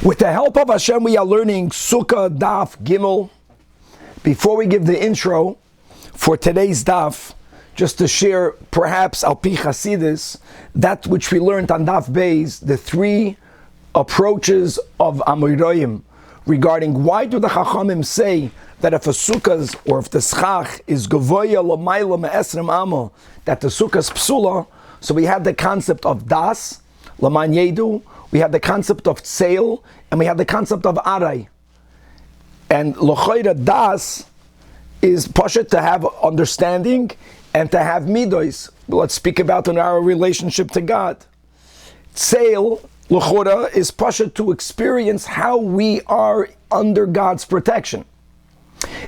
With the help of Hashem, we are learning Sukah Daf Gimel. Before we give the intro for today's Daf, just to share perhaps Al Pi Chasidus, that which we learned on Daf Beis, the three approaches of Amoraim regarding why do the Chachamim say that if a Sukkah or if the Schach is Gavoya L'mayla Me'esrim Amo, that the Sukkah is Psula. So we have the concept of Das, L'man Yedu, we have the concept of Tseil, and we have the concept of Arai. And L'choira Das is Pashat to have understanding and to have Midos. Let's speak about in our relationship to God. Tseil, L'chora, is Pashat to experience how we are under God's protection.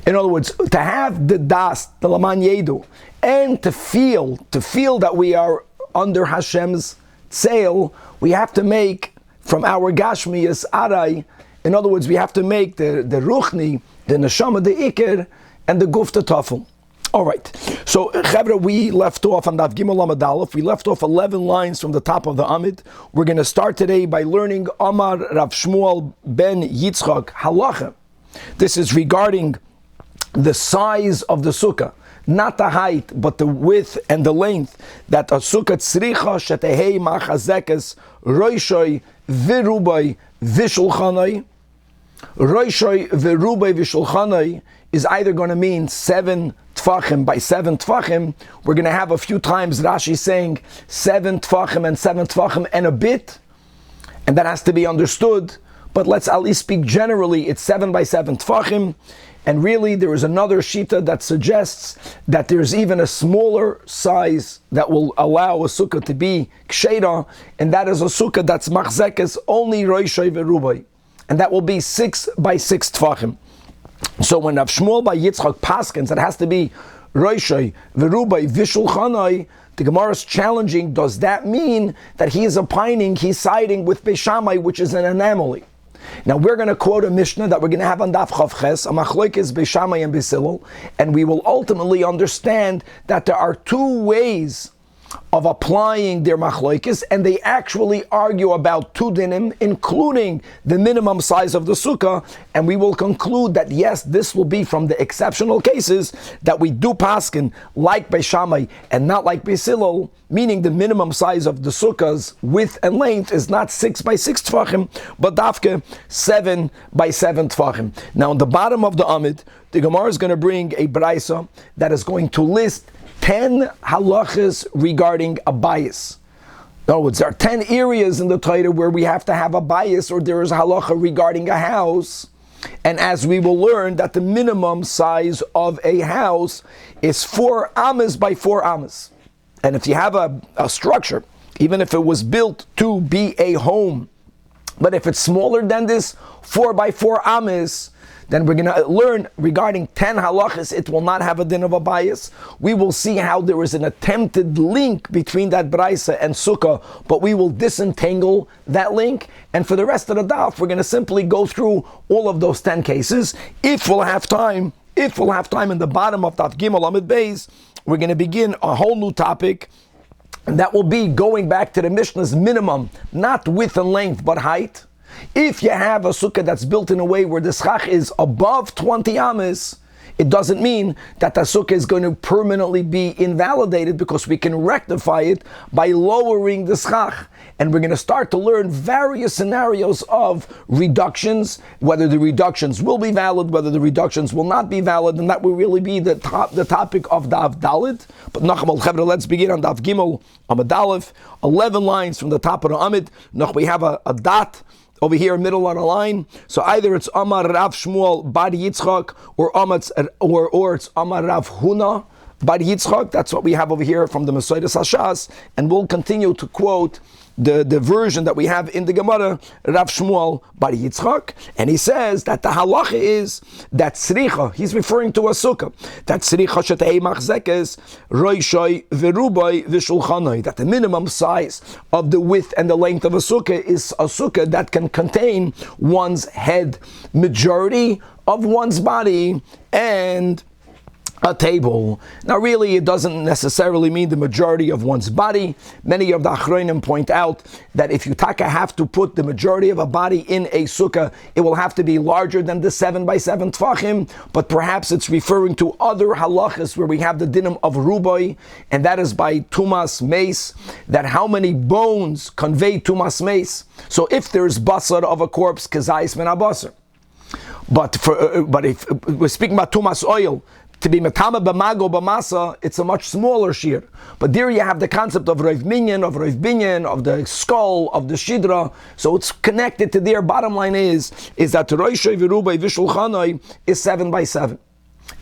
In other words, to have the Das, the Laman Yedu, and to feel that we are under Hashem's Tseil, we have to make from our Gashmiyas Arai. In other words, we have to make the Ruchni, the neshamot, the Iker, and the Guf, the Tafel. All right. So, Chevra, we left off on Daf Gimel Amud Aleph. We left off 11 lines from the top of the Amid. We're going to start today by learning Amar Rav Shmuel ben Yitzchak Halacha. This is regarding the size of the Sukkah. Not the height, but the width and the length. That a Sukkah tzricha shetehei machazekes roishoy virubai vishulchanai. Roishoy virubai vishulchanai is either going to mean 7 tfachim by 7 tfachim. We're going to have a few times Rashi saying 7 tfachim and 7 tfachim and a bit, and that has to be understood. But let's at least speak generally. It's 7 by 7 tfachim. And really, there is another shita that suggests that there's even a smaller size that will allow a sukkah to be ksheira, and that is a sukkah that's machzekes only roishay verubai, and that will be 6 by 6 tfachim. So when Rav Shmuel by Yitzchak paskins, it has to be roishay verubai vishulchanai. The Gemara is challenging. Does that mean that he is opining, he's siding with Beis Shammai, which is an anomaly? Now we're going to quote a Mishnah that we're going to have on Daf Chav Ches, a Machlokes Beis Shammai and Beis Hillel, and we will ultimately understand that there are two ways of applying their Machlokes, and they actually argue about two dinim, including the minimum size of the sukkah, and we will conclude that yes, this will be from the exceptional cases that we do paskin like Beis Shammai and not like Beis Hillel, meaning the minimum size of the sukkah's width and length is not 6 by 6 tfachim, but dafke 7 by 7 tfachim. Now on the bottom of the Amid, the Gemara is going to bring a braisa that is going to list 10 halachas regarding a bias. In other words, there are 10 areas in the Torah where we have to have a bias, or there is a halacha regarding a house. And as we will learn, that the minimum size of a house is 4 amas by 4 amas. And if you have a structure, even if it was built to be a home, but if it's smaller than this, 4 by 4 amas, then we're going to learn regarding 10 halachas, it will not have a din of a bias. We will see how there is an attempted link between that braisa and sukkah, but we will disentangle that link. And for the rest of the daf, we're going to simply go through all of those 10 cases. If we'll have time in the bottom of Daf Gimel Amud Beis, we're going to begin a whole new topic, and that will be going back to the Mishnah's minimum, not width and length, but height. If you have a sukkah that's built in a way where the schach is above 20 amas, it doesn't mean that the sukkah is going to permanently be invalidated, because we can rectify it by lowering the schach. And we're going to start to learn various scenarios of reductions, whether the reductions will be valid, whether the reductions will not be valid, and that will really be the topic of Daf Dalit. But Nachmal Chevra, let's begin on Daf Gimel Amud Aleph, 11 lines from the top of the Amid. We have a dot over here, middle on a line. So either it's Amar Rav Shmuel Bar Yitzchak, or it's Amar Rav Huna Bar Yitzchak. That's what we have over here from the Mesoides Hashas, and we'll continue to quote the version that we have in the Gemara, Rav Shmuel Bar Yitzchak, and he says that the halacha is that tzricha, he's referring to a sukkah, that tzricha shetei machzekes roishoy verubai v'shulchanai, that the minimum size of the width and the length of a sukkah is a sukkah that can contain one's head, majority of one's body, and a table. Now really it doesn't necessarily mean the majority of one's body. Many of the Achronim point out that if you have to put the majority of a body in a sukkah, it will have to be larger than the 7x7 tfachim, but perhaps it's referring to other halachas where we have the dinim of rubai, and that is by tumas mace, that how many bones convey tumas mace. So if there's basar of a corpse, kazayis min abasar. But if we're speaking about tumas oil, to be metama b'mago b'masa, it's a much smaller shiur. But there you have the concept of roiv minyan, of roiv binyan, of the skull, of the shidra. So it's connected to there. Bottom line is that roishay v'rubai v'shulchanai is 7x7.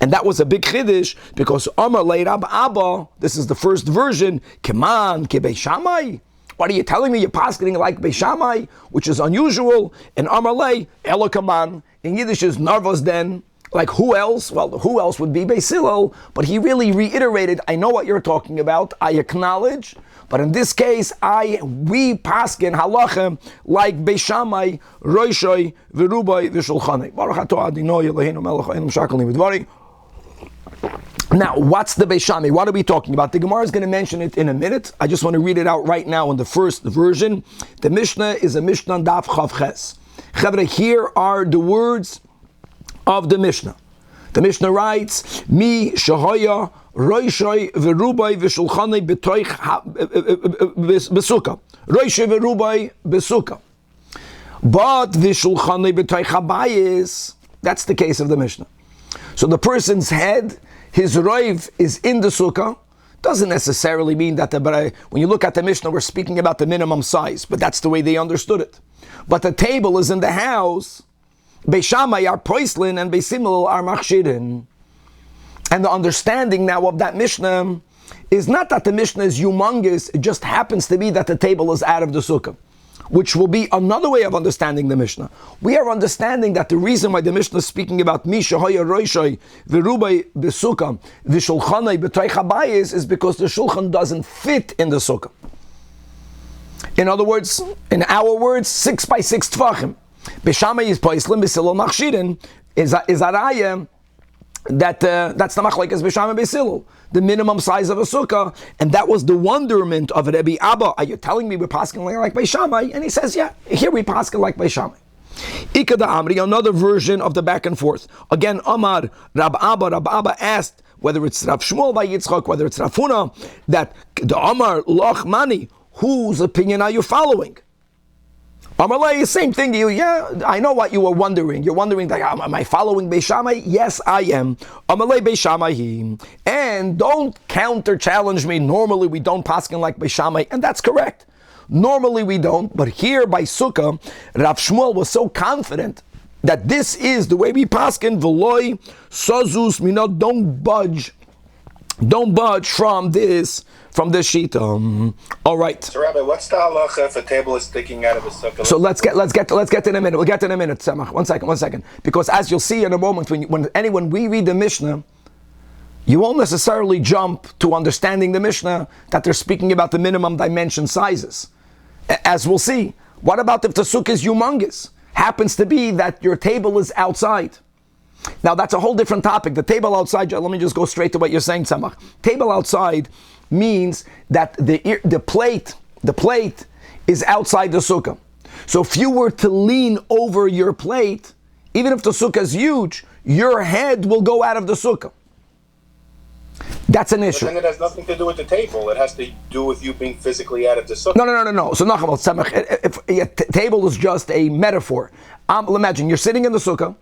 And that was a big chiddush, because Amar lei Rab Abba, this is the first version, Keman ke Beishamai. What are you telling me? You're paskening like Beishamai, which is unusual. And Amar lei Elo Kaman, in Yiddish is Narvos den. Like who else? Well, who else would be Beis Hillel? But he really reiterated, I know what you're talking about, I acknowledge, but in this case, we paskin halacha like Beis Shammai, Roishai, V'rubai, V'shulchanai. Baruch atah Adonai Eloheinu melech ha'olam shakelim v'dvarim. Now, what's the Beis Shammai? What are we talking about? The Gemara is going to mention it in a minute. I just want to read it out right now in the first version. The Mishnah is a Mishnah Daf Chav Ches. Chavre, here are the words of the Mishnah. The Mishnah writes, Mi shahoya roishay v'rubai v'shulchanei b'toich b'sukkah. Roishay v'rubai b'sukkah. But v'shulchanei b'toich habayis, that's the case of the Mishnah. So the person's head, his roiv is in the sukkah. Doesn't necessarily mean that when you look at the Mishnah, we're speaking about the minimum size, but that's the way they understood it. But the table is in the house. Beis Shammai are poislin and Beis Hillel are machshirin. And the understanding now of that Mishnah is not that the Mishnah is humongous, it just happens to be that the table is out of the sukkah, which will be another way of understanding the Mishnah. We are understanding that the reason why the Mishnah is speaking about Misha Hoya Roishai V'rubai B'sukkah V'shulchanai B'toich habayis is because the shulchan doesn't fit in the sukkah. In other words, in our words, 6x6 tfachim. Beis Shammai is poislim, Beis Hillel machshirin is a raya that that's the machlekes Beis Shammai Beis Hillel, the minimum size of a sukkah, and that was the wonderment of Rebbe Abba. Are you telling me we're pasking like Beis Shammai? And he says, yeah, here we pasking like Beis Shammai. Ikada Amri, another version of the back and forth. Again, Amar Rab Abba asked whether it's Rav Shmuel by Yitzchak, whether it's Rav Huna, that the Amar Loch Mani, whose opinion are you following? Amalei, same thing to you. Yeah, I know what you were wondering. You're wondering, like, am I following Beis Shammai? Yes, I am. Amalei Beis Shammai. And don't counter-challenge me. Normally we don't paskin like Beis Shammai, and that's correct. Normally we don't, but here by Sukah, Rav Shmuel was so confident that this is the way we paskin. V'loi sozus minot, don't budge from this shita. All right. So Rabbi, what's the halacha if a table is sticking out of a sukkah? So let's get to in a minute. We'll get to in a minute, Samach. One second. Because as you'll see in a moment, when we read the Mishnah, you won't necessarily jump to understanding the Mishnah that they're speaking about the minimum dimension sizes. As we'll see, what about if the sukkah is humongous? Happens to be that your table is outside. Now that's a whole different topic. The table outside, let me just go straight to what you're saying, Samach. Table outside means that the plate is outside the sukkah. So if you were to lean over your plate, even if the sukkah is huge, your head will go out of the sukkah. That's an issue. But then it has nothing to do with the table. It has to do with you being physically out of the sukkah. No. So if a table is just a metaphor. Imagine you're sitting in the sukkah.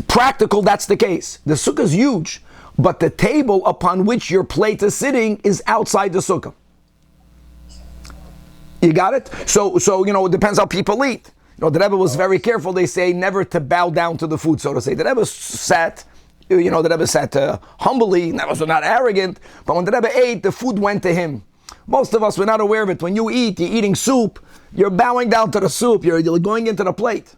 Practical, that's the case. The sukkah is huge, but the table upon which your plate is sitting is outside the sukkah. You got it? So it depends how people eat. The Rebbe was very careful. They say never to bow down to the food, so to say. The Rebbe sat, humbly. That was not arrogant. But when the Rebbe ate, the food went to him. Most of us were not aware of it. When you eat, you're eating soup. You're bowing down to the soup. You're going into the plate.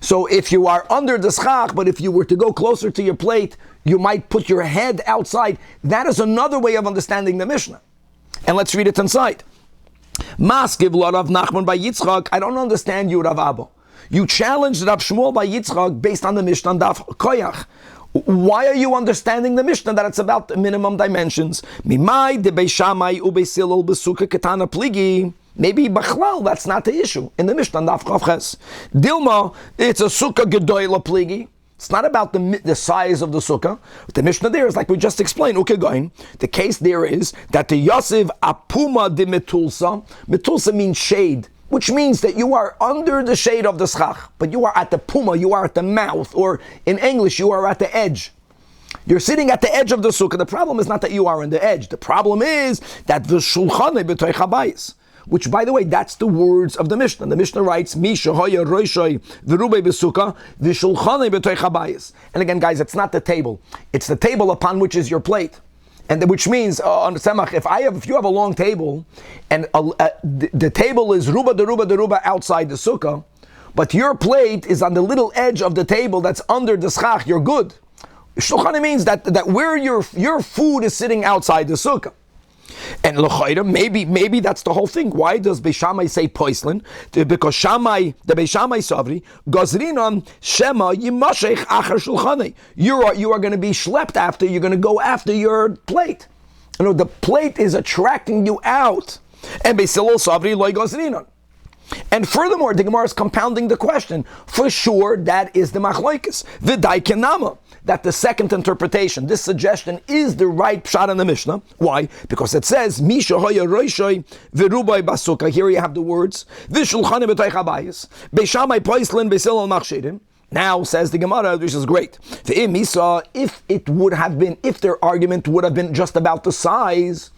So if you are under the schach, but if you were to go closer to your plate, you might put your head outside. That is another way of understanding the Mishnah. And let's read it inside. Maskiv Rav Nachman by Yitzchak. I don't understand you, Rav Abba. You challenged Rav Shmuel by Yitzchak based on the Mishnah Daf Koyach. Why are you understanding the Mishnah that it's about the minimum dimensions? Mimai de Beishamai uBeisilul besukah ketana pligi. Maybe Bachlal, that's not the issue. In the Mishnah, Daf Chav Ches. Dilma, it's a sukkah gedoyla pligi. It's not about the size of the sukkah. The Mishnah there is like we just explained. Ukegoin. The case there is that the Yosiv apuma de metulsa. Metulsa means shade, which means that you are under the shade of the schach, but you are at the puma, you are at the mouth, or in English, you are at the edge. You're sitting at the edge of the sukkah. The problem is not that you are on the edge. The problem is that the shulchane b'toich habayis, which, by the way, that's the words of the Mishnah. The Mishnah writes, Misha hoya roishoy v'rubei b'sukkah v'shulchane b'toich habayis. And again, guys, it's not the table. It's the table upon which is your plate. And which means, on Semach, if you have a long table, and the table is ruba outside the sukkah, but your plate is on the little edge of the table that's under the schach, you're good. Shulchan means that where your food is sitting outside the sukkah. And l'chayda, maybe that's the whole thing. Why does Beishamai say poislin? Because the Beishamai savri gazrinon shema yimashech achar shulchane. You are going to be schlepped after. You're going to go after your plate. You know, the plate is attracting you out. And Beisilol savri loy gazrinon. And furthermore, the Gemara is compounding the question. For sure, that is the machlokes. V'dai kenama. That the second interpretation, this suggestion, is the right pshat in the Mishnah. Why? Because it says, Misha hoya roishoy v'rubai basukah. Here you have the words, V'shulchane b'toich habayis, Beishamai poislin b'silol machshirim. Now, says the Gemara, which is great. If their argument would have been just about the size,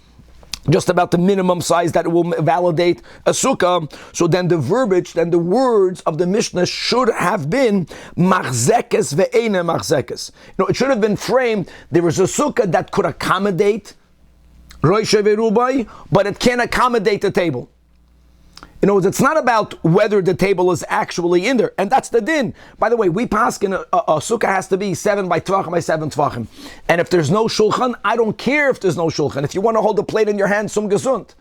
just about the minimum size that will validate a sukkah, so then the verbiage, then the words of the Mishnah should have been machzekes ve'ene machzekes. No, it should have been framed, there was a sukkah that could accommodate roishe ve'rubai, but it can't accommodate the table. In other words, it's not about whether the table is actually in there, and that's the din. By the way, we paskin a sukkah has to be 7 by 7 tvachim, and if there's no shulchan, I don't care if there's no shulchan. If you want to hold the plate in your hand, sum gesund.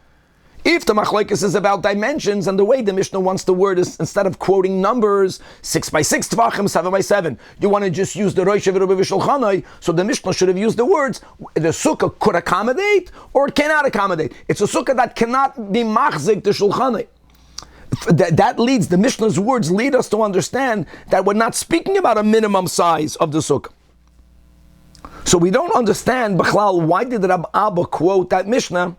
If the machlokes is about dimensions and the way the Mishnah wants the word is, instead of quoting numbers 6 by 6 tvachim, 7 by 7, you want to just use the roishe v'rubai v'shulchanai. So the Mishnah should have used the words the sukkah could accommodate or it cannot accommodate. It's a sukkah that cannot be machzik the shulchanai. That leads, the Mishnah's words lead us to understand that we're not speaking about a minimum size of the sukkah. So we don't understand, B'chlal, why did Rab Abba quote that Mishnah?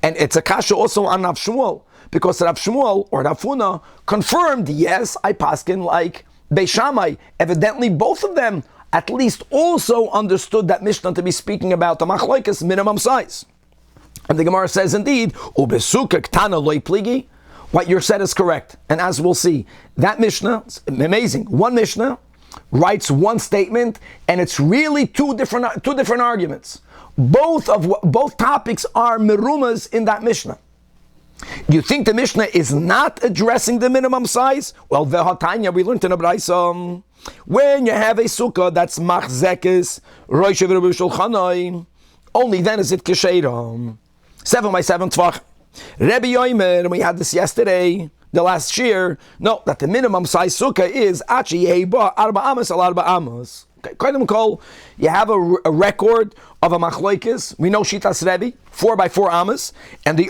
And it's a kasha also on Rav Shmuel, because Rav Shmuel or Rav Huna confirmed, yes, I paskin like Beishamai. Evidently, both of them at least also understood that Mishnah to be speaking about the machlokes minimum size. And the Gemara says, indeed, Ubesukah ktana loy pligi. What you said is correct, and as we'll see, that Mishnah, amazing. One Mishnah writes one statement, and it's really two different arguments. Both topics are merumas in that Mishnah. You think the Mishnah is not addressing the minimum size? Well, ve'hatanya, we learned in a brayso, when you have a sukkah that's machzekes roishe v'rubai shulchanai, only then is it kesheira. 7 by 7 tvach. Rebbe Yoimer, and we had this yesterday, the last shiur, no, that the minimum size sukkah is achi yeiba arba amas al arba amas. You have a record of a machlokes. We know shitas Rebbe 4 by 4 amas, and the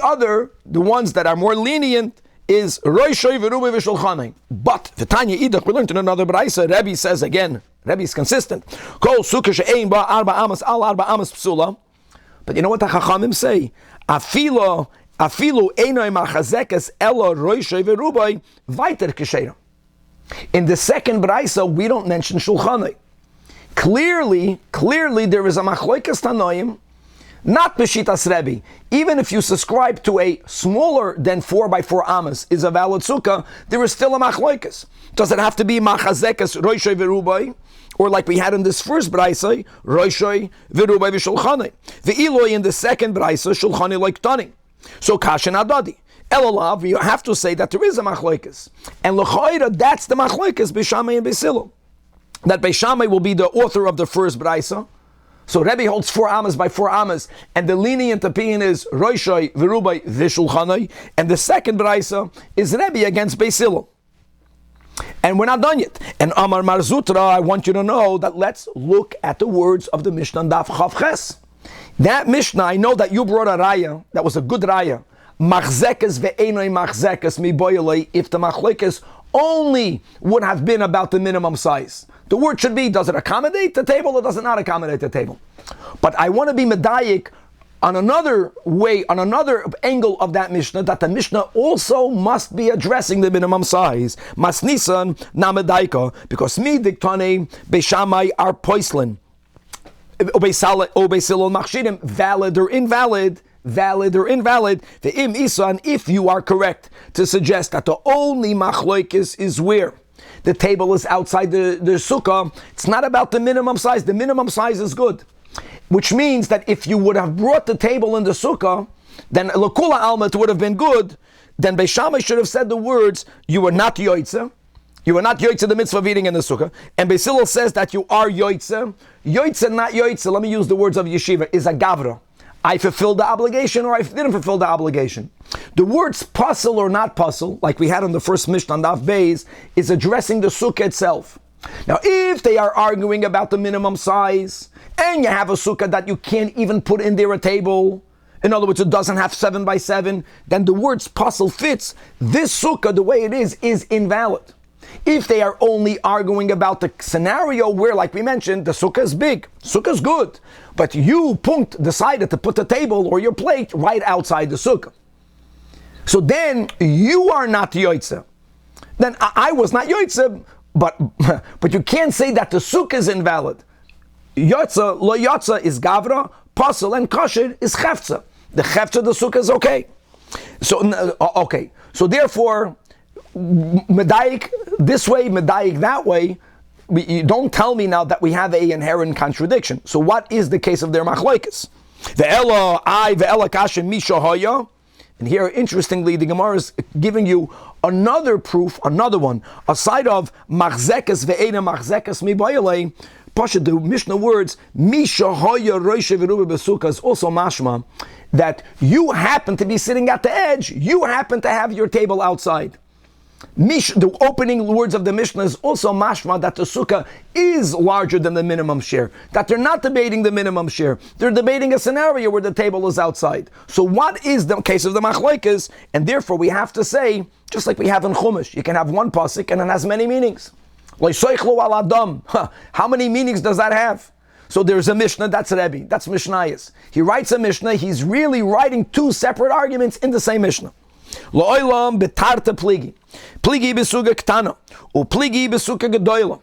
ones that are more lenient is roishoy v'rubai v'shulchanai. But v'tanya idach, we learned in another brayso. Rebbe says again, Rebbe is consistent. Kol sukkah she'ein ba arba amas al arba amas psula. But you know what the Chachamim say? Afilu einay machazekes ela roishay v'rubai vayter kesheira. In the second brayso, we don't mention shulchanai. Clearly, there is a machlokes tanoim, not b'shitas Rebbe. Even if you subscribe to a smaller than 4 by 4 amas is a valid sukkah, there is still a machlokes. Does it have to be machazekes roishay v'rubai? Or like we had in this first brayso, roishay v'rubai v'shulchanai. Ve'iloi in the second brayso, shulchanai like tani. So kashen adadi. Elalav, you have to say that there is a machlokes. And l'chayra, that's the machlokes, Beishamai and Beisilo. That Beishamai will be the author of the first brayso. So Rebbe holds 4 amas by 4 amas, and the lenient opinion is roishay v'rubai v'shulchanai, and the second brayso is Rebbe against Beisilo. And we're not done yet. And Amar Marzutra, I want you to know that let's look at the words of the Mishnah Daf Chav Ches. That Mishnah, I know that you brought a raya, that was a good raya. Machzekes ve'enoi machzekes mi boyelei, if the machlekes only would have been about the minimum size. The word should be, does it accommodate the table or does it not accommodate the table? But I want to be medayik on another way, on another angle of that Mishnah, that the Mishnah also must be addressing the minimum size. Masnisan namedaika, because mi diktane beishamai are poislin. Obeisilon machshirim, valid or invalid. Valid or invalid, the im isan, if you are correct to suggest that the only machloikis is where the table is outside the sukkah, it's not about the minimum size. The minimum size is good, which means that if you would have brought the table in the sukkah, then lekula alma would have been good. Then Beis Shammai should have said the words, you were not yoitze. You are not yoitze the mitzvah of eating in the sukkah. And Beis Hillel says that you are yoitze. Yoitze, not yoitze, let me use the words of yeshiva, is a gavra. I fulfilled the obligation or I didn't fulfill the obligation. The words puzzle or not puzzle, like we had on the first Mishnah on Daf Beis, is addressing the sukkah itself. Now, if they are arguing about the minimum size, and you have a sukkah that you can't even put in there a table, in other words, it doesn't have 7 by 7, then the words puzzle fits. This sukkah, the way it is invalid. If they are only arguing about the scenario where, like we mentioned, the sukkah is big, sukkah is good, but you decided to put the table or your plate right outside the sukkah. So then you are not yoitze. Then I was not yoitze, but you can't say that the sukkah is invalid. Yotze, lo yotze is gavra, pasul, and kosher is chefza. The chefza, the sukkah is okay. So therefore, medayik this way, medayik that way. You don't tell me now that we have a inherent contradiction. So what is the case of their machlokes? Ve'ela I ve'ela kasha misha haya. And here, interestingly, the Gemara is giving you another proof, another one, aside of machzekes ve'ena machzekes mi bayalei. Pasha, the Mishnah words misha haya roishe v'ruba besukkah is also mashma that you happen to be sitting at the edge. You happen to have your table outside. The opening words of the Mishnah is also mashma that the sukkah is larger than the minimum share. That they're not debating the minimum share. They're debating a scenario where the table is outside. So what is the case of the machlokes? And therefore we have to say, just like we have in Chumash, you can have one pasuk and it has many meanings. How many meanings does that have? So there's a Mishnah, that's Rebbe, that's Mishnayos. He writes a Mishnah, he's really writing two separate arguments in the same Mishnah. Lo'olam betarta pligi. Pligi besuga ktana. U pligi besuga gedoyla.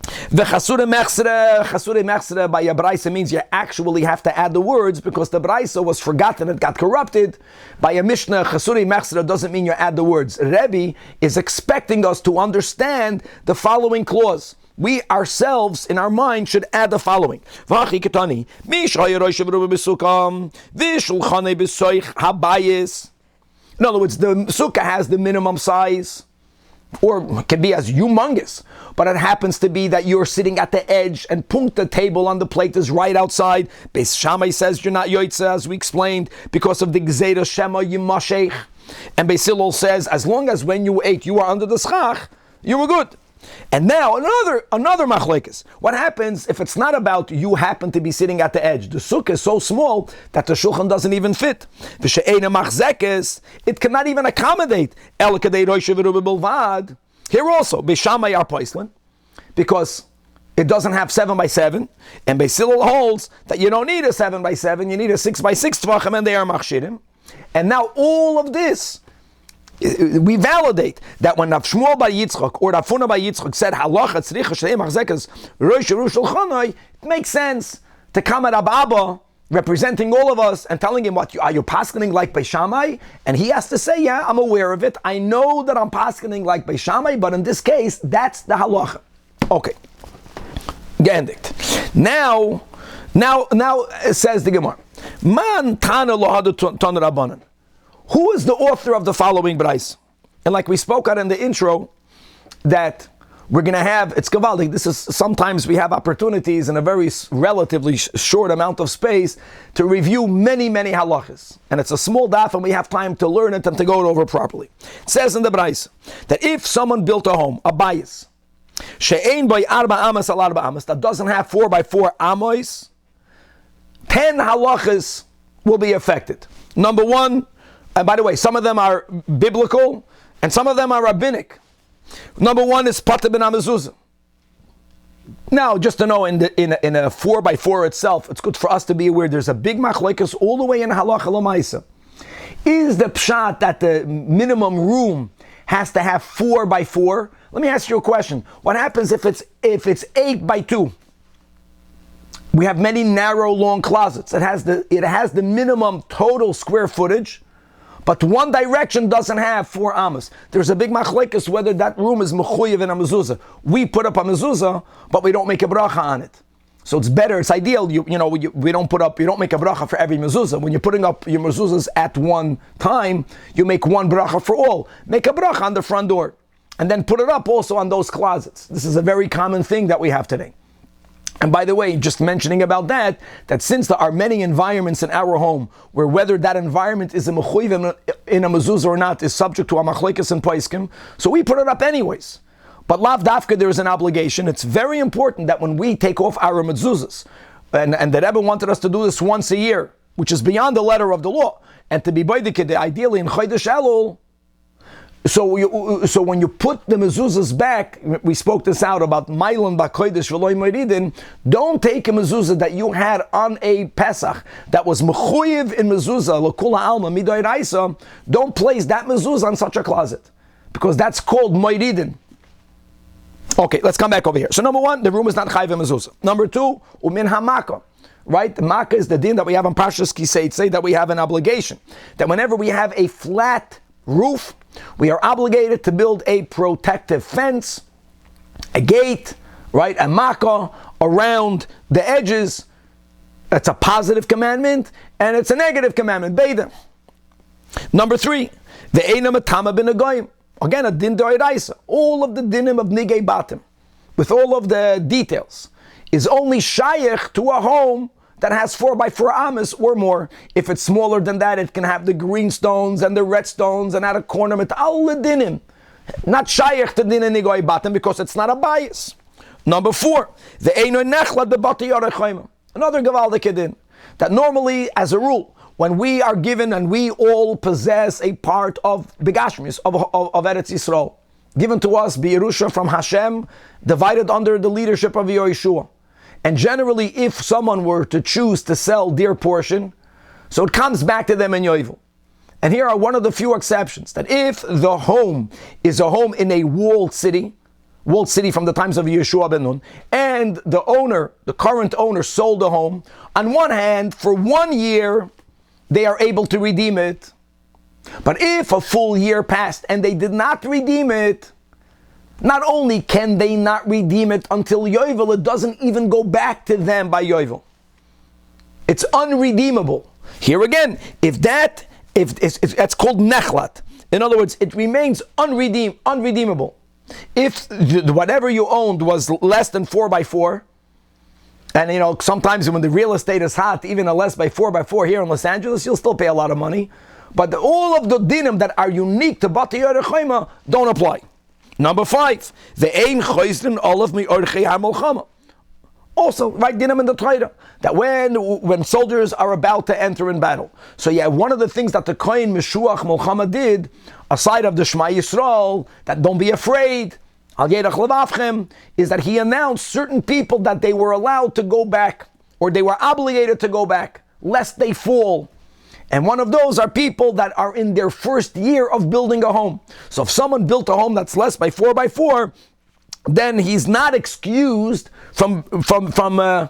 V'chasure mechsere by a braisa means you actually have to add the words because the braisa was forgotten, it got corrupted. By a Mishnah, chasure mechsere doesn't mean you add the words. Rebbe is expecting us to understand the following clause. We ourselves, in our mind, should add the following. In other words, the sukkah has the minimum size, or it can be as humongous, but it happens to be that you're sitting at the edge and the table on the plate is right outside. Beis Shammai says you're not yoitze, as we explained, because of the gzeira shema yimashech. And Beis Hillel says, as long as when you ate you are under the schach, you were good. And now another machlekes. What happens if it's not about you happen to be sitting at the edge? The sukkah is so small that the shulchan doesn't even fit. It cannot even accommodate. Here also, Beis Shammai are poislan, because it doesn't have 7 by 7, and Beis Hillel holds that you don't need a 7 by 7, you need a 6 by 6 tvachim, and they are machshirim. And now all of this, we validate that when Rav Shmuel bar Yitzchak or Rav Huna bar Yitzchak said halacha tzricha shlei machzekes rosh shulchanai, it makes sense to come at Rab Abba representing all of us and telling him, what are you paskening like Beis Shammai? And he has to say, yeah, I'm aware of it. I know that I'm paskening like Beis Shammai, but in this case, that's the halacha. Okay, gendikt. Now says the Gemara, man tana lohadu ton rabbanan. Who is the author of the following brais? And like we spoke out in the intro, that we're going to have, it's gavaldik, this is, sometimes we have opportunities in a very relatively short amount of space to review many halachas. And it's a small daf and we have time to learn it and to go it over properly. It says in the brais that if someone built a home, a bayis, she'ein by arba amas al arba amas, that doesn't have 4 by 4 amos, 10 halachas will be affected. Number one, and by the way, some of them are biblical and some of them are rabbinic. Number one is Pata ben Amazuzah. Now, just to know, in a 4 by 4 itself, it's good for us to be aware there's a big machlokes all the way in halacha l'maisa. Is the pshat that the minimum room has to have 4 by 4? Let me ask you a question. What happens if it's 8 by 2? We have many narrow, long closets. It has the minimum total square footage, but one direction doesn't have 4 amas. There's a big machlekes whether that room is mechuyev in a mezuzah. We put up a mezuzah, but we don't make a bracha on it. So it's better, it's ideal, you don't make a bracha for every mezuzah. When you're putting up your mezuzahs at one time, you make one bracha for all. Make a bracha on the front door. And then put it up also on those closets. This is a very common thing that we have today. And by the way, just mentioning about that since there are many environments in our home where whether that environment is a mechuyev in a mezuzah or not is subject to a machlokes and poskim, so we put it up anyways. But lav dafka, there is an obligation. It's very important that when we take off our mezuzahs, and the Rebbe wanted us to do this once a year, which is beyond the letter of the law, and to be boidike, ideally in Chodesh Elul. So when you put the mezuzahs back, we spoke this out about Mailan Bakodesh V'loy Moridin. Don't take a mezuzah that you had on a Pesach that was mechuyev in mezuzah l'kula alma midoy raisa. Don't place that mezuzah on such a closet because that's called Moridin. Okay, let's come back over here. So number one, the room is not chayv mezuzah. Number two, umin hamaka. Right? The makkah is the din that we have on Parshas Kiseitze, that we have an obligation. That whenever we have a flat roof, we are obligated to build a protective fence, a gate, right? A makkah around the edges. That's a positive commandment, and it's a negative commandment. Beida. Number three, the eina matama bin agoyim. Again, a din d'oraisa. All of the dinim of nigei batim, with all of the details, is only shayach to a home that has 4 by 4 amas or more. If it's smaller than that, it can have the green stones and the red stones and add a corner with all the dinim. Not shayach to dinim nigei batim because it's not a bias. Number 4, the einoy nechla de bati yarechayim. Another gavaldik din that normally, as a rule, when we are given and we all possess a part of Begashmis, of Eretz Yisrael, given to us, Be'erusha from Hashem, divided under the leadership of Yeshua. And generally, if someone were to choose to sell their portion, so it comes back to them in Yovel. And here are one of the few exceptions, that if the home is a home in a walled city from the times of Yeshua ben Nun, and the owner, the current owner, sold the home, on one hand, for 1 year, they are able to redeem it. But if a full year passed and they did not redeem it, not only can they not redeem it until Yovel, it doesn't even go back to them by Yovel. It's unredeemable. Here again, if that's called nechlat. In other words, it remains unredeemable. If whatever you owned was less than 4 by 4, and sometimes when the real estate is hot, even a less by 4 by 4 here in Los Angeles, you'll still pay a lot of money. But all of the dinim that are unique to Bati Yerechayma don't apply. Number 5, the ein choisrin olav mi orchei hamolchama. Also, right dinim in the Torah, that when soldiers are about to enter in battle. So yeah, one of the things that the Kohen Meshuach Molchama did, aside of the Shema Yisrael, that don't be afraid, Al Yedach Levavchem, is that he announced certain people that they were allowed to go back, or they were obligated to go back, lest they fall. And one of those are people that are in their first year of building a home. So if someone built a home that's less by 4 by 4, then he's not excused from the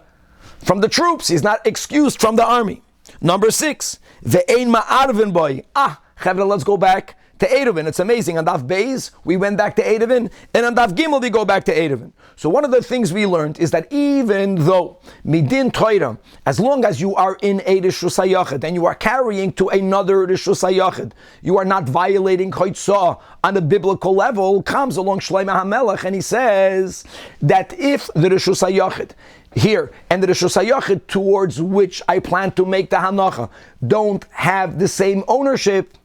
troops. He's not excused from the army. Number 6, the ein ma'arvin boy. Chavra, let's go back to Eruvin. It's amazing. On Daf Beis, we went back to Eruvin, and on Daf Gimel, we go back to Eruvin. So one of the things we learned is that even though midin Torah, as long as you are in a Rishus HaYachid and you are carrying to another Rishus HaYachid, you are not violating Chotzah on a biblical level, comes along Shlomo HaMelech, and he says that if the Rishus HaYachid here and the Rishus HaYachid towards which I plan to make the Hanacha don't have the same ownership,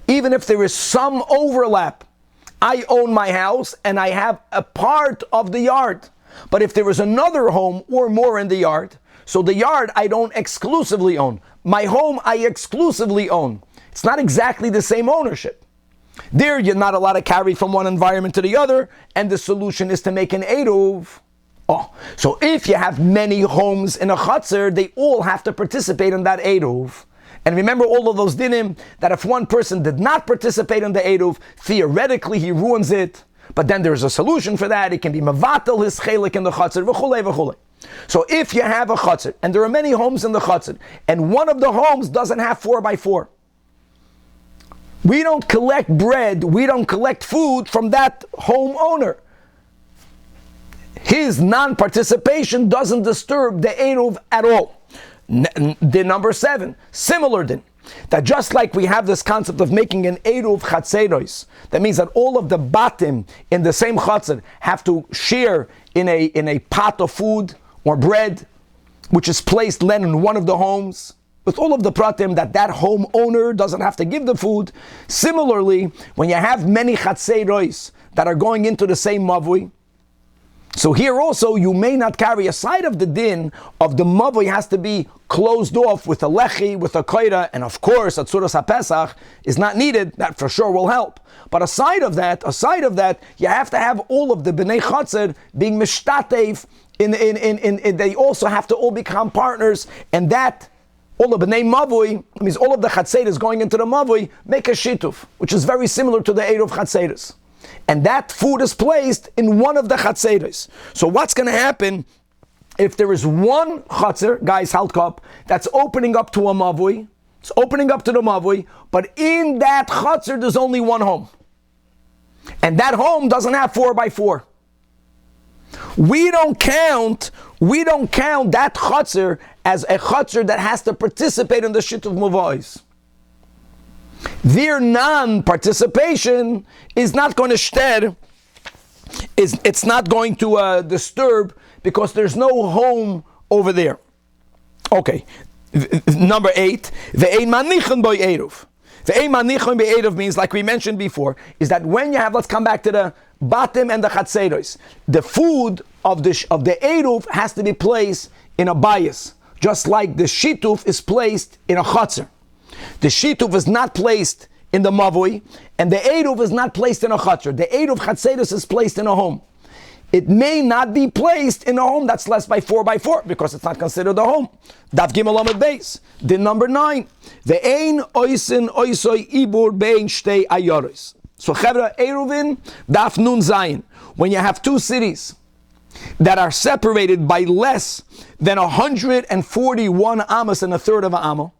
even if there is some overlap I own my house and I have a part of the yard. But if there is another home or more in the yard, so the yard I don't exclusively own. My home I exclusively own. It's not exactly the same ownership. There you're not allowed to carry from one environment to the other, and the solution is to make an eruv. Oh, so if you have many homes in a chutzner, they all have to participate in that eruv. And remember all of those dinim, that if one person did not participate in the eruv, theoretically he ruins it. But then there's a solution for that. It can be mevatel his chelik in the chutzner, v'chulei v'chulei. So if you have a chutzner, and there are many homes in the chutzner, and one of the homes doesn't have 4x4, we don't collect bread, we don't collect food from that homeowner. His non-participation doesn't disturb the eruv at all. Din number 7, similar din. That just like we have this concept of making an eruv chatzeros, that means that all of the batim in the same chatzar have to share in a pot of food or bread, which is placed then in one of the homes, with all of the pratim that homeowner doesn't have to give the food. Similarly, when you have many chatzeros that are going into the same mavui, so here also you may not carry a side of the din of the mavui has to be closed off with a lechi, with a koira, and of course a tzuras HaPesach is not needed. That for sure will help. But aside of that, you have to have all of the bnei chatzar being mishtatev. They also have to all become partners, and that all of bnei mavui means all of the chatzeres going into the mavui make a shituf, which is very similar to the eruv chatzeres. And that food is placed in one of the chatzeres. So what's going to happen if there is one chatzer, guys, haltkop, that's opening up to a mavui? It's opening up to the mavui, but in that chatzer there's only one home. And that home doesn't have 4x4. We don't count that chatzer as a chatzer that has to participate in the shituf muvais. Their non-participation is not going to shter, it's not going to disturb, because there's no home over there. Okay, number 8, ve'ein manichin bo eruv. Ve'ein manichin bo eruv means, like we mentioned before, is that when you have, let's come back to the batim and the chatzeros, the food of the eruv has to be placed in a bias, just like the shituf is placed in a chatzar. The shituf is not placed in the mavui, and the eruv is not placed in a chatzar. The eruv chatzeros is placed in a home. It may not be placed in a home that's less by 4x4, because it's not considered a home. Daf Gimel Amud Beis. Din number 9. Ve'ein oisin oisoi ibur bein shtei ayoros. So Chevra Eruvin, Daf Nun Zayin. When you have two cities that are separated by less than 141 amos and a third of an amo.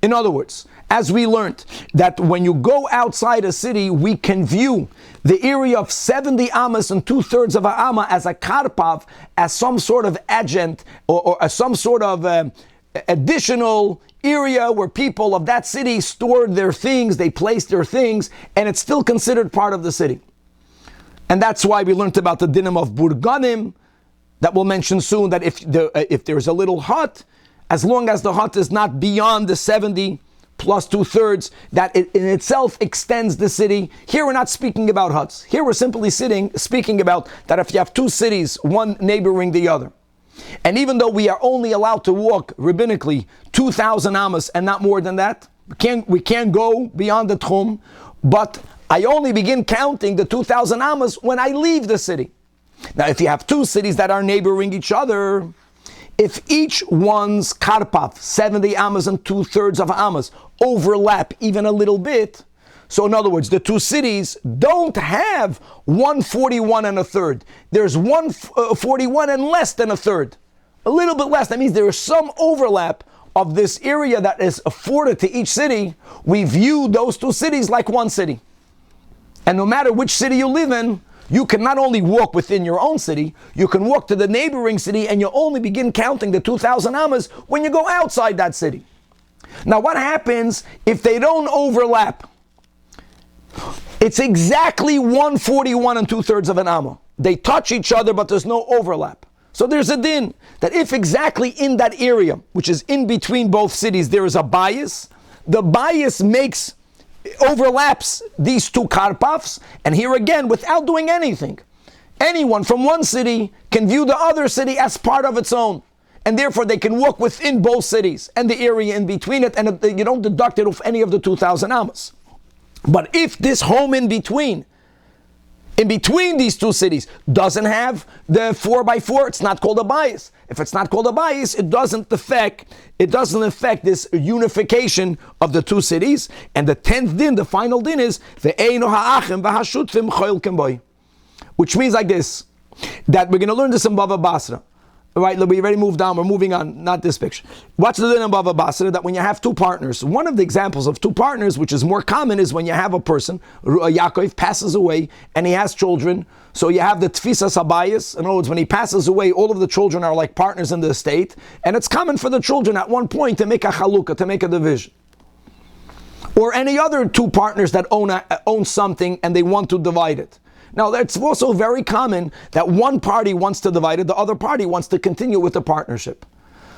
In other words, as we learned, that when you go outside a city, we can view the area of 70 amos and 2/3 of an amma as a karpav, as some sort of adjunct, or as some sort of additional area where people of that city stored their things, they placed their things, and it's still considered part of the city. And that's why we learned about the dinim of burganim, that we'll mention soon, that if there's a little hut, as long as the hut is not beyond the 70 plus 2/3, that it in itself extends the city. Here we're not speaking about huts. Here we're simply speaking about that if you have two cities, one neighboring the other. And even though we are only allowed to walk rabbinically 2,000 amos and not more than that, we can't go beyond the tchum, but I only begin counting the 2,000 amos when I leave the city. Now if you have two cities that are neighboring each other, if each one's karpav, 70 amos and 2/3 of amos, overlap even a little bit, so in other words, the two cities don't have 141 and a third. There's 141 and less than a third. A little bit less. That means there is some overlap of this area that is afforded to each city. We view those two cities like one city. And no matter which city you live in, you can not only walk within your own city, you can walk to the neighboring city, and you only begin counting the 2,000 amos when you go outside that city. Now what happens if they don't overlap? It's exactly 141 and 2/3 of an amma. They touch each other, but there's no overlap. So there's a din that if exactly in that area, which is in between both cities, there is a bias, the bias makes overlaps these two karpafs, and here again, without doing anything, anyone from one city can view the other city as part of its own, and therefore they can walk within both cities and the area in between it, and you don't deduct it off any of the 2,000 amas. But if this home in between these two cities doesn't have the 4x4, it's not called a bias. If it's not called a bias, it doesn't affect this unification of the two cities. And the 10th din, the final din, is ve'eino ha'achim v'hashutfim choil kemboy, which means like this, that we're going to learn this in Bava Basra. All right, we already moved on. We're moving on. Not this picture. What's the din in Bava Basra? That when you have two partners, one of the examples of two partners, which is more common, is when you have a person, Yaakov passes away and he has children. So you have the tfisa sabayis. In other words, when he passes away, all of the children are like partners in the estate, and it's common for the children at one point to make a chalukah, to make a division. Or any other two partners that own something and they want to divide it. Now, it's also very common that one party wants to divide it, the other party wants to continue with the partnership.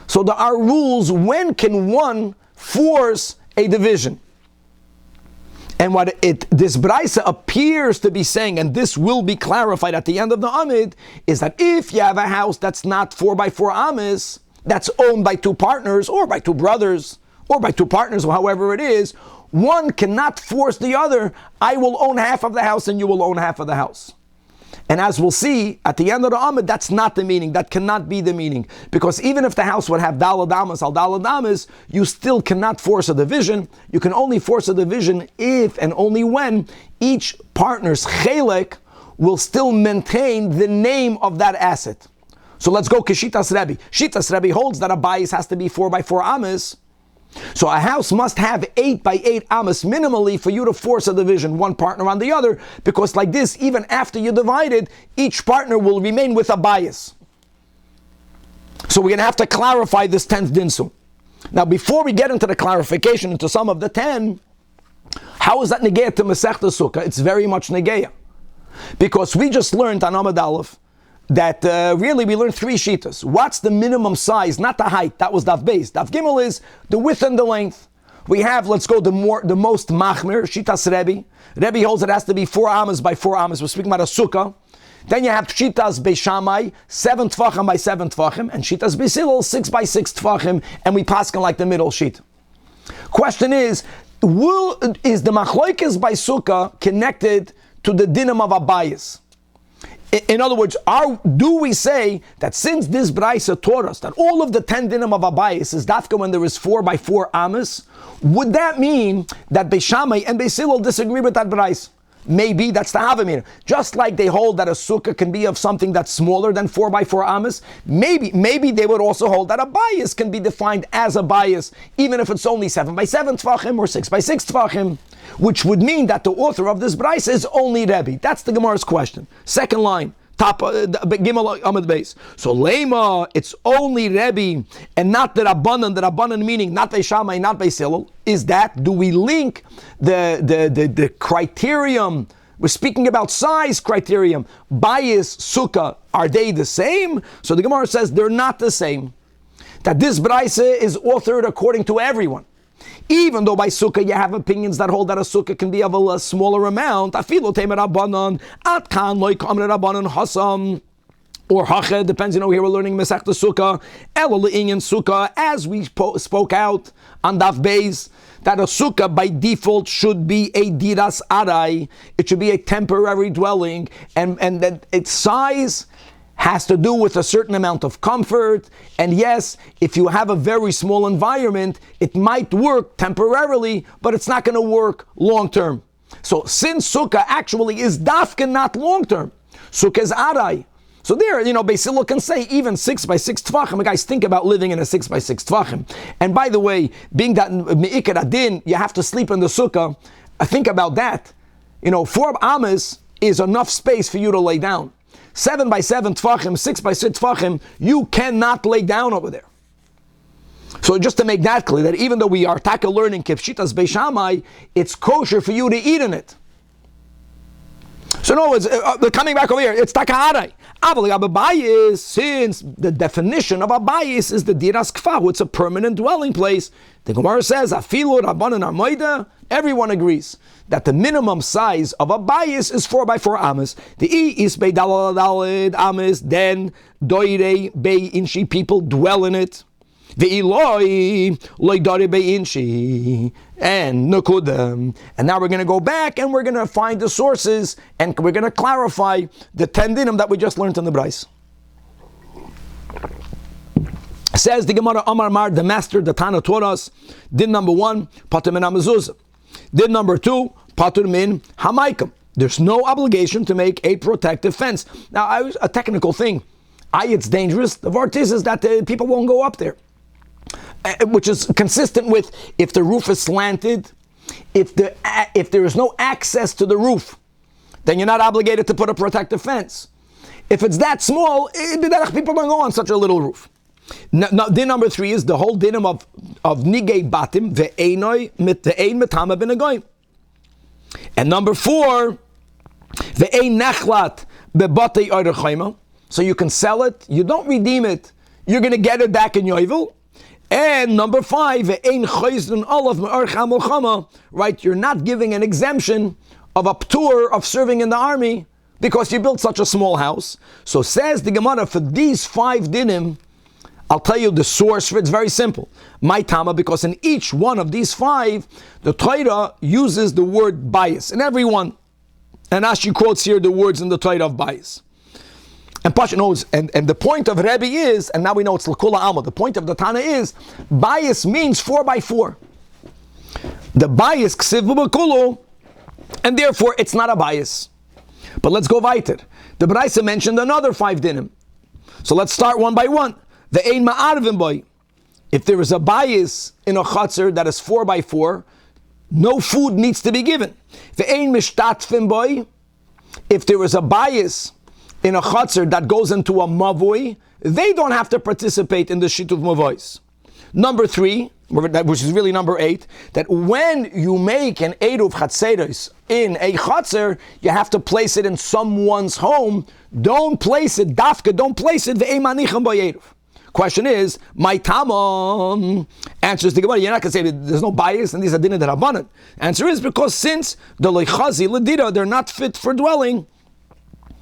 So there are rules, when can one force a division? And what this Braisa appears to be saying, and this will be clarified at the end of the Amid, is that if you have a house that's not 4x4 amas, that's owned by two partners, or by two brothers, or by two partners, or however it is, one cannot force the other, I will own half of the house and you will own half of the house. And as we'll see, at the end of the Amid, that's not the meaning. That cannot be the meaning. Because even if the house would have dalad amas al dalad amas, you still cannot force a division. You can only force a division if and only when each partner's chelek will still maintain the name of that asset. So let's go Kishitas Rebbe. Shitas Rebbe holds that a bayis has to be 4x4 amas. So a house must have 8x8 amas minimally for you to force a division, one partner on the other, because like this, even after you divide it, each partner will remain with a bias. So we're going to have to clarify this 10th din soon. Now, before we get into the clarification into some of the 10, how is that negeya to Masechta Sukah? It's very much negeya. Because we just learned on Amud Aleph that really we learned three shitas. What's the minimum size, not the height? That was Daf Beis. Daf Gimel is the width and the length. We have, let's go the most machmir, shitas Rebbe. Rebbe holds it has to be 4 amas by 4 amas. We're speaking about a sukkah. Then you have shitas Beis Shammai, 7 tfachim by 7 tfachim, and shitas Beis Hillel, 6 by 6 tfachim, and we paskin like the middle sheet. Question is the machloikes by sukkah connected to the dinam of abayis? In other words, do we say that since this Braisa taught us that all of the 10 dinim of abayis is dafka when there is 4x4 amas, would that mean that Beis Shammai and Beis Hillel disagree with that Braisa? Maybe that's the Havamina. Just like they hold that a sukkah can be of something that's smaller than 4x4 amas, maybe they would also hold that a bias can be defined as a bias, even if it's only 7x7 tfachim or 6x6 tfachim, which would mean that the author of this Braisa is only Rebbe. That's the Gemara's question. Second line, top Gimel Amud Beis. So Lema, it's only Rebbe and not the Rabbanan meaning not Beis Shammai, not Beis Hillel. Is that, do we link the criterion, we're speaking about size criterion, bias, sukkah, are they the same? So the Gemara says they're not the same. That this Braisa is authored according to everyone. Even though by sukkah you have opinions that hold that a sukkah can be of a smaller amount, afilo temer rabbanon, at kan loy kamer rabbanon Hassan, or hached, depends, here we're learning Masechta Sukah, elo le'inyan sukkah, as we spoke out on Daf Beis, that a sukkah by default should be a diras arai, it should be a temporary dwelling, and that its size has to do with a certain amount of comfort. And yes, if you have a very small environment, it might work temporarily, but it's not going to work long term. So since sukkah actually is dafka, not long term, sukkah is arai. So there, Beis Hillel can say even 6x6 tfachim. Guys, think about living in a 6x6 tfachim. And by the way, being that me'ikar adin, you have to sleep in the sukkah. Think about that. 4 amas is enough space for you to lay down. 7x7 tfachim, 6x6 tfachim, you cannot lay down over there. So just to make that clear, that even though we are taka learning kipshitas Beis Shammai, it's kosher for you to eat in it. So in other words, they're coming back over here. It's takaharai. Abayis, since the definition of a bayis is the diras kfahu, it's a permanent dwelling place. The Gemara says, afilu rabbanan armoida. Everyone agrees that the minimum size of a bayis is 4x4 amas. The is bei dalad amas. Then doire bei inchi, people dwell in it. The Eloi loidare bei inchi and nukudam. And now we're going to go back and we're going to find the sources and we're going to clarify the 10 dinim that we just learned in the Bryce. Says the Gemara Amar Mar, the master, the Tana taught us, din number 1, patur min hamezuzah. Din number 2, patur min hamaikam. There's no obligation to make a protective fence. Now, a technical thing. It's dangerous. The vart is that people won't go up there. Which is consistent with if the roof is slanted, if there is no access to the roof, then you're not obligated to put a protective fence. If it's that small, people don't go on such a little roof. Now, din number 3 is the whole dinim of nigei batim ve'einoi ve'ein metama b'negoyim. And number 4, ve'ein nachlat bebatei oirechayma. So you can sell it, you don't redeem it, you're going to get it back in yovel. And number 5, right? You're not giving an exemption of a ptur of serving in the army because you built such a small house. So says the Gemara, for these 5 dinim, I'll tell you the source for it. It's very simple. My tama, because in each one of these 5, the Torah uses the word bias in every one. And Ashi quotes here the words in the Torah of bias. And Pasha knows, and the point of Rebbe is, and now we know it's L'kula Alma, the point of the Tana is, bias means 4x4. The bias, ksiv b'kulu, and therefore it's not a bias. But let's go weiter. The Braisa mentioned another 5 dinim. So let's start one by one. The ein ma'arvim boy. If there is a bias in a chutzner that is 4x4, no food needs to be given. The ein mishtatfim boy. If there is a bias in a chutzner that goes into a mavoi, they don't have to participate in the shituv mavois. Number 3, which is really number 8, that when you make an eruv chatzeros in a chutzner, you have to place it in someone's home. Don't place it, dafka, don't place it ve'emanichem b'eruv. Question is, my tamam answers the Gemara. You're not going to say that there's no bias and these are dinah that are abundant. Answer is because since the leichazi ledira, they're not fit for dwelling.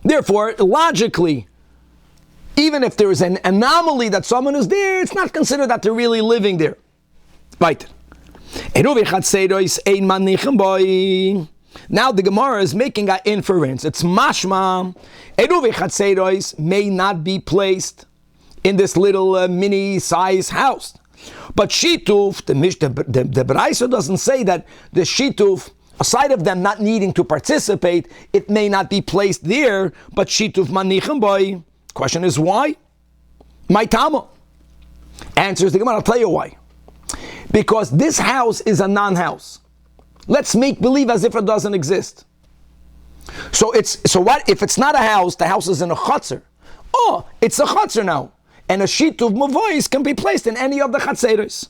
Therefore, logically, even if there is an anomaly that someone is there, it's not considered that they're really living there. Right. Now the Gemara is making an inference. It's mashma. Eruv chatzeros may not be placed in this little mini-size house. But shituf, the Braisa doesn't say that the shituf, aside of them not needing to participate, it may not be placed there, but shituf manichem boy. Question is why? My tama. Answers the Gemara, I'll tell you why. Because this house is a non-house. Let's make believe as if it doesn't exist. So what if it's not a house, the house is in a chutzner. Oh, it's a chutzner now. And a shituv mavois can be placed in any of the chatzeros.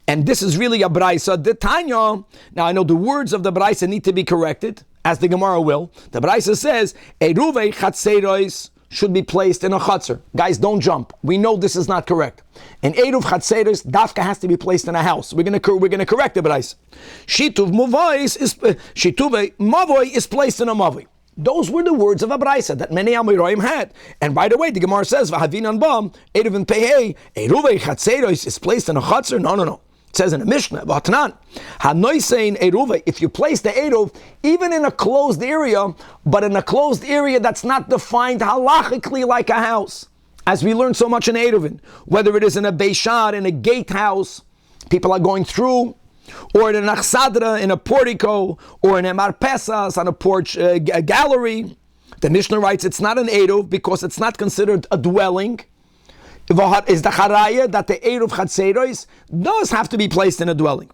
And this is really a braisa. The Tanya. Now I know the words of the braisa need to be corrected, as the Gemara will. The braisa says eruve chatzeros should be placed in a chatzer. Guys, don't jump. We know this is not correct. An eruv chatzeros dafka has to be placed in a house. We're going to correct the braisa. Shituv mavoi is placed in a mavoi. Those were the words of a braisa that many Amoraim had. And by the way, the Gemara says, "V'havinan bam eruv and pehei eruvei chatzeros is placed in a chatzer." No. It says in the Mishnah, "V'atanan hanoisein eruvei." If you place the eruv even in a closed area, but in a closed area that's not defined halachically like a house, as we learned so much in eruvin, whether it is in a beishar, in a gatehouse, people are going through, or in an achsadra, in a portico, or in a marpesas, on a porch gallery. The Mishnah writes it's not an eruv because it's not considered a dwelling. Is the charaya that the eruv chatzeros does have to be placed in a dwelling.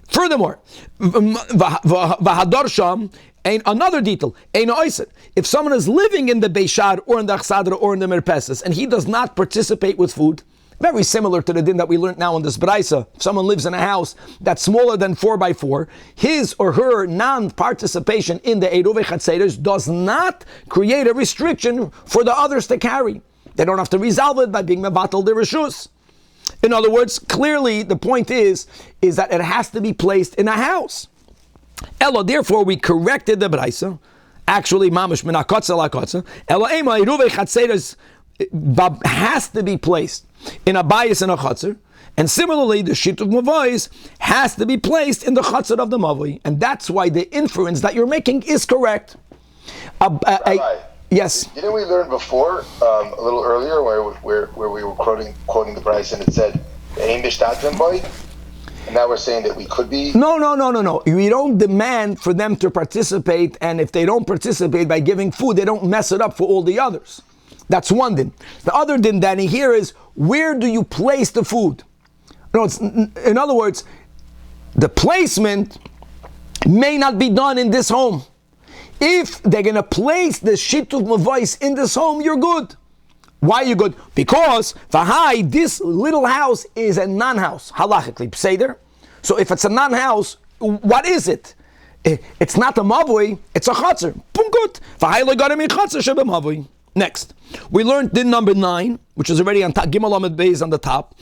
Furthermore, v'hadar sham, and another detail, if someone is living in the beishar or in the achsadra or in the merpesas and he does not participate with food, Very similar to the din that we learned now in this Braisa. If someone lives in a house that's smaller than 4x4, his or her non-participation in the Eruv Chatzeres does not create a restriction for the others to carry. They don't have to resolve it by being mevatel the reshus. In other words, clearly the point is that it has to be placed in a house. Elo, therefore, we corrected the Braisa. Actually, mamish min hakotza lakotza. Elo ema Eruv Chatzeres has to be placed in a bayis and a chatzar, and similarly, the shit of mavais has to be placed in the chatzar of the mavai, and that's why the inference that you're making is correct. Yes. Didn't we learn before, a little earlier, where we were quoting the Bryce, and it said "Ein b'shtatven boy," and now we're saying that we could be. No. We don't demand for them to participate, and if they don't participate by giving food, they don't mess it up for all the others. That's one din. The other din, Danny, here is, where do you place the food? No, in other words, the placement may not be done in this home. If they're going to place the shituv mavais in this home, you're good. Why are you good? Because v'hai, this little house is a non-house, halachically, pseder. So if it's a non-house, what is it? It's not a mavoi, it's a chatzar. Pum good. V'hai legarim chatzar shebe mavoi. Next, we learned din number 9, which is already on top, Gimel Amud Beis on the top,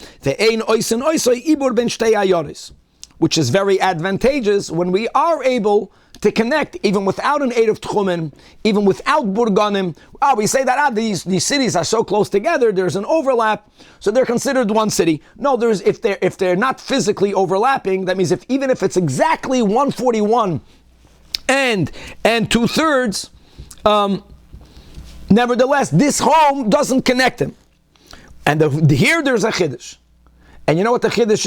which is very advantageous when we are able to connect, even without an aid of Tchumen, even without Burganim. We say that these cities are so close together, there's an overlap, so they're considered one city. No, if they're not physically overlapping, that means even if it's exactly 141 and 2/3, nevertheless, this home doesn't connect them. And here there's a chiddush. And you know what the chiddush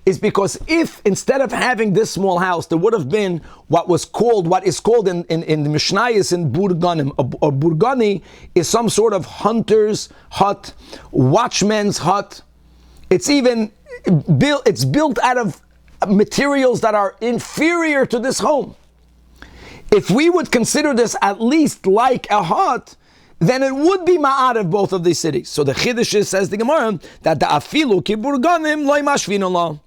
is because if instead of having this small house, there would have been what is called in the Mishnah is in Burganim. A Burgani is some sort of hunter's hut, watchman's hut. It's built out of materials that are inferior to this home. If we would consider this at least like a hut, then it would be ma'at of both of these cities. So the Chiddush says the Gemara that the afilu ki burganim loy mashvin Allah.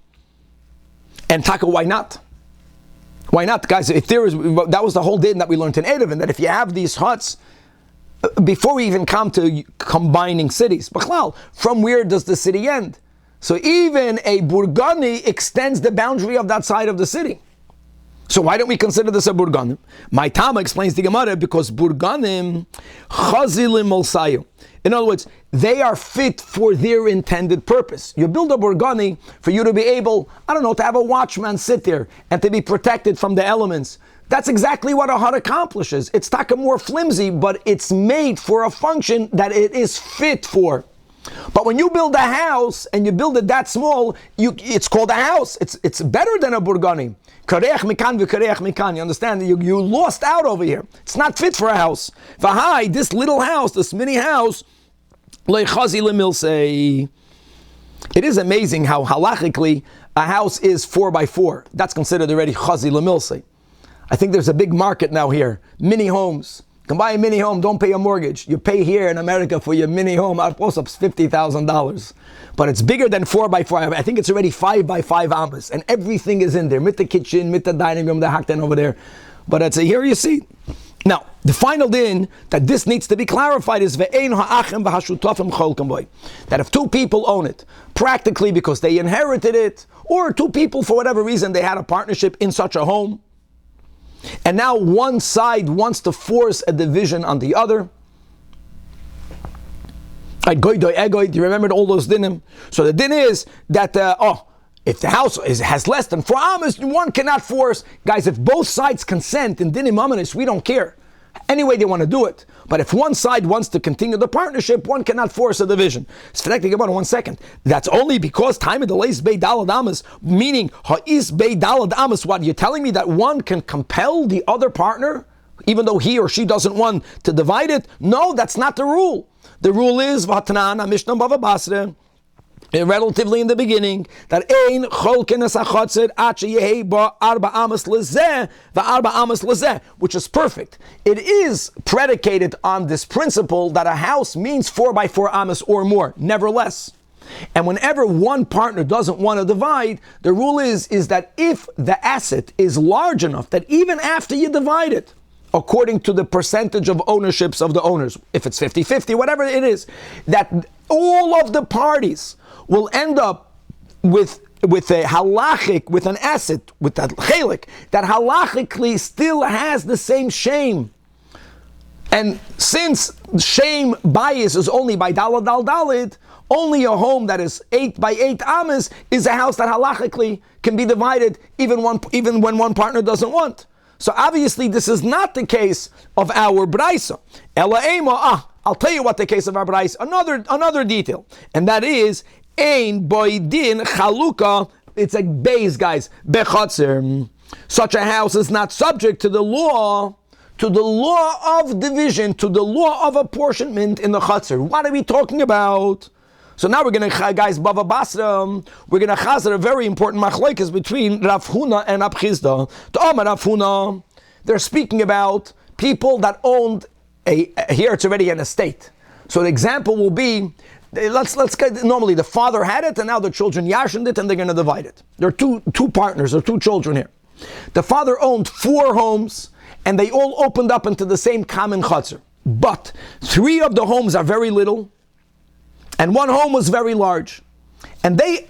And taka, why not? Why not, guys? If there is, that was the whole din that we learned in Erev, and that if you have these huts, before we even come to combining cities, B'chlal, from where does the city end? So even a burgani extends the boundary of that side of the city. So why don't we consider this a burganim? My Tama explains the Gemara because burganim chazilim molsayu. In other words, they are fit for their intended purpose. You build a burgani for you to be able, to have a watchman sit there and to be protected from the elements. That's exactly what a hut accomplishes. It's taka more flimsy, but it's made for a function that it is fit for. But when you build a house and you build it that small, it's called a house. It's better than a burgani. You understand? You lost out over here. It's not fit for a house. V'hai, this little house, this mini house, it is amazing how halachically a house is 4x4. That's considered already chazi lemilse. I think there's a big market now here. Mini homes. You can buy a mini home, don't pay a mortgage. You pay here in America for your mini home, $50,000. But it's bigger than 4x4. I think it's already 5x5 amas, and everything is in there. Mit the kitchen, mit the dining room, the hakten over there. But it's here you see. Now, the final din that this needs to be clarified is that if two people own it, practically because they inherited it, or two people for whatever reason they had a partnership in such a home, and now one side wants to force a division on the other. Do you remember all those dinim? So the din is that if the house has less than 4 amas, one cannot force. Guys, if both sides consent in dinim amanis, we don't care. Any way they want to do it. But if one side wants to continue the partnership, one cannot force a division. About 1 second. That's only because time of the lays bei dalad amas, meaning ha'is bei dalad amas. What, you're telling me that one can compel the other partner, even though he or she doesn't want to divide it? No, that's not the rule. The rule is v'hatnan Mishnah Bava Basra, relatively in the beginning, that ein cholken es hachotzer at sheyehi ba arba amas lezeh v'arba amas lezeh, which is perfect. It is predicated on this principle that a house means 4x4 amas or more, never less. And whenever one partner doesn't want to divide, the rule is that if the asset is large enough that even after you divide it, according to the percentage of ownerships of the owners, if it's 50-50, whatever it is, that all of the parties will end up with a halachic, with an asset, with that chelik, that halachically still has the same shame. And since shame bias is only by dalad dal dalid, only a home that is 8 by 8 amas is a house that halachically can be divided even when one partner doesn't want. So obviously this is not the case of our braisa. I'll tell you what the case of our braisa. Another detail, and that is ein boydin chaluka. It's a base, guys. Bechatzer. Such a house is not subject to the law of division, to the law of apportionment in the chatzir. What are we talking about? So now we're going to, guys, Bava Basra, we're going to chazer a very important machlokes between Rav Huna and Rab Chizda. To Amar Rav Huna, they're speaking about people that owned here it's already an estate. So the example will be, let's get, normally the father had it and now the children yashined it and they're going to divide it. There are two partners, there are 2 children here. The father owned 4 homes and they all opened up into the same common chatzir. But 3 of the homes are very little, and 1 home was very large. And they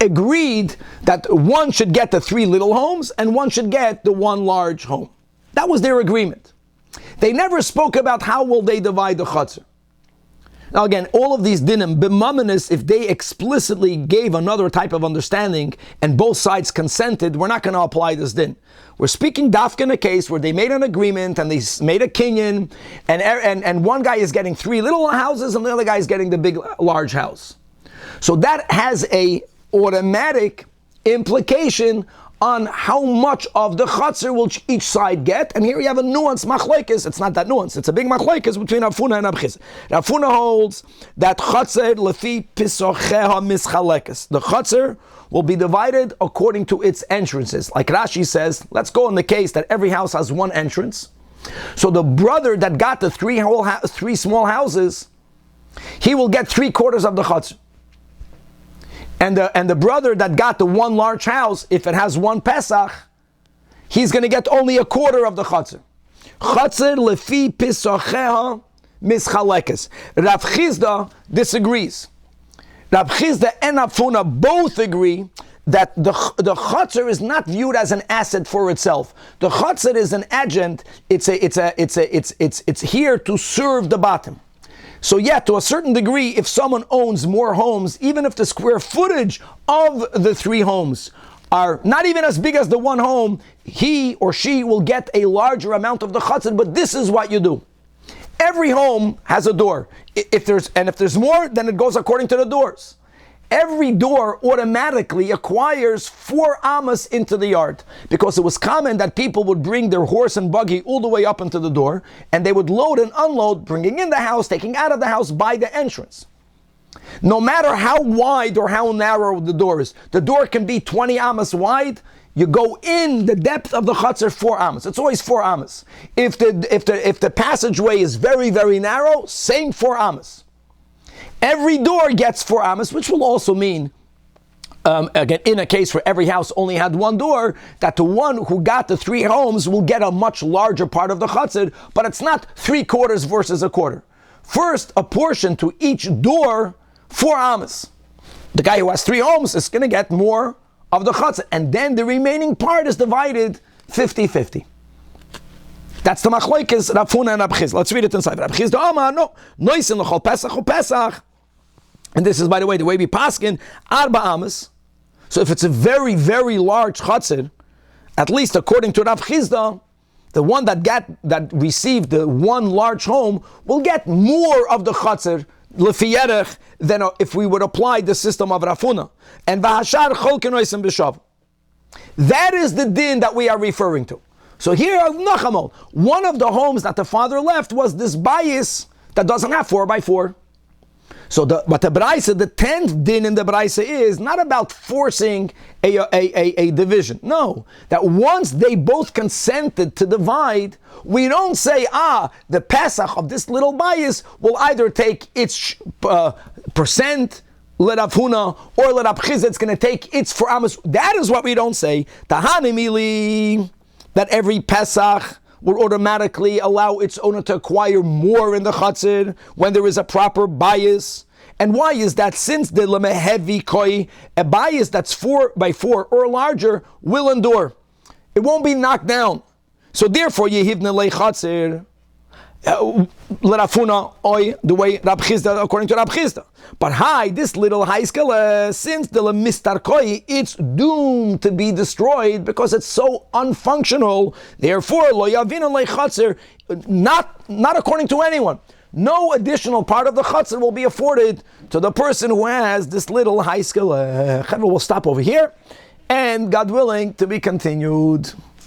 agreed that one should get the 3 little homes and one should get the 1 large home. That was their agreement. They never spoke about how will they divide the chatzir. Now again, all of these dinim, b'mamanis, if they explicitly gave another type of understanding and both sides consented, we're not going to apply this din. We're speaking dafka in a case where they made an agreement and they made a kinyan, and one guy is getting 3 little houses and the other guy is getting the big, large house. So that has a automatic implication on how much of the chatzir will each side get. And here we have a nuance machlokes. It's not that nuance. It's a big machlokes between Rav Huna and Rab Chizda. Rav Huna holds that chatzir lefi pisocheha mischalekes. The chatzir will be divided according to its entrances. Like Rashi says, let's go in the case that every house has 1 entrance. So the brother that got the 3 small houses, he will get 3/4 of the chatzir. And the brother that got the 1 large house, if it has 1 Pesach, he's going to get only 1/4 of the chatzir. Chatzir lefi pisocheha mischalekes. Rav Chizda disagrees. Rab Chizda and Rav Huna both agree that the chatzir is not viewed as an asset for itself. The chatzir is an agent. It's here to serve the bottom. So yeah, to a certain degree, if someone owns more homes, even if the square footage of the 3 homes are not even as big as the 1 home, he or she will get a larger amount of the chatzir. But this is what you do. Every home has a door. If there's more, then it goes according to the doors. Every door automatically acquires 4 amas into the yard, because it was common that people would bring their horse and buggy all the way up into the door, and they would load and unload, bringing in the house, taking out of the house by the entrance. No matter how wide or how narrow the door is, the door can be 20 amas wide. You go in the depth of the chatzir 4 amas. It's always 4 amas. If the passageway is very, very narrow, same 4 amas. Every door gets 4 amas, which will also mean, again, in a case where every house only had 1 door, that the one who got the 3 homes will get a much larger part of the chatzir, but it's not 3/4 versus 1/4. First, a portion to each door, 4 amas. The guy who has 3 homes is going to get more of the chatzir, and then the remaining part is divided 50-50. That's the machlokes Rav Huna and Rab Chizda. Let's read it inside. Rab Chizda Amar, no, noisin l'chol Pesach u Pesach. And this is, by the way, the way we paskin, 4 amas. So if it's a very, very large chatzir, at least according to Rav Chizda, the one that received the 1 large home will get more of the chatzir lefi yerech than if we would apply the system of Rav Huna. And v'hashar cholken noisim b'shav. That is the din that we are referring to. So here, neshamot, one of the homes that the father left was this bias that doesn't have 4x4. So but the braisa, the 10th din in the braisa is not about forcing a division. No, that once they both consented to divide, we don't say, the Pesach of this little bias will either take its percent let Rav Huna or let Rav Chizda, it's going to take its for Amos. That is what we don't say. Tahanimili, that every Pesach will automatically allow its owner to acquire more in the chatzir when there is a proper bias. And why is that? Since the lemehevi koi, a bias that's 4x4 or larger will endure. It won't be knocked down. So therefore, yehivne le chatzir. L'Rafuna oy the way Rab Chizda, according to Rab Chizda. But this little high scale, since the mistar koi, it's doomed to be destroyed because it's so unfunctional. Therefore, lo yavin le chatzir, not according to anyone. No additional part of the chatzir will be afforded to the person who has this little high scale. We'll stop over here, and God willing, to be continued.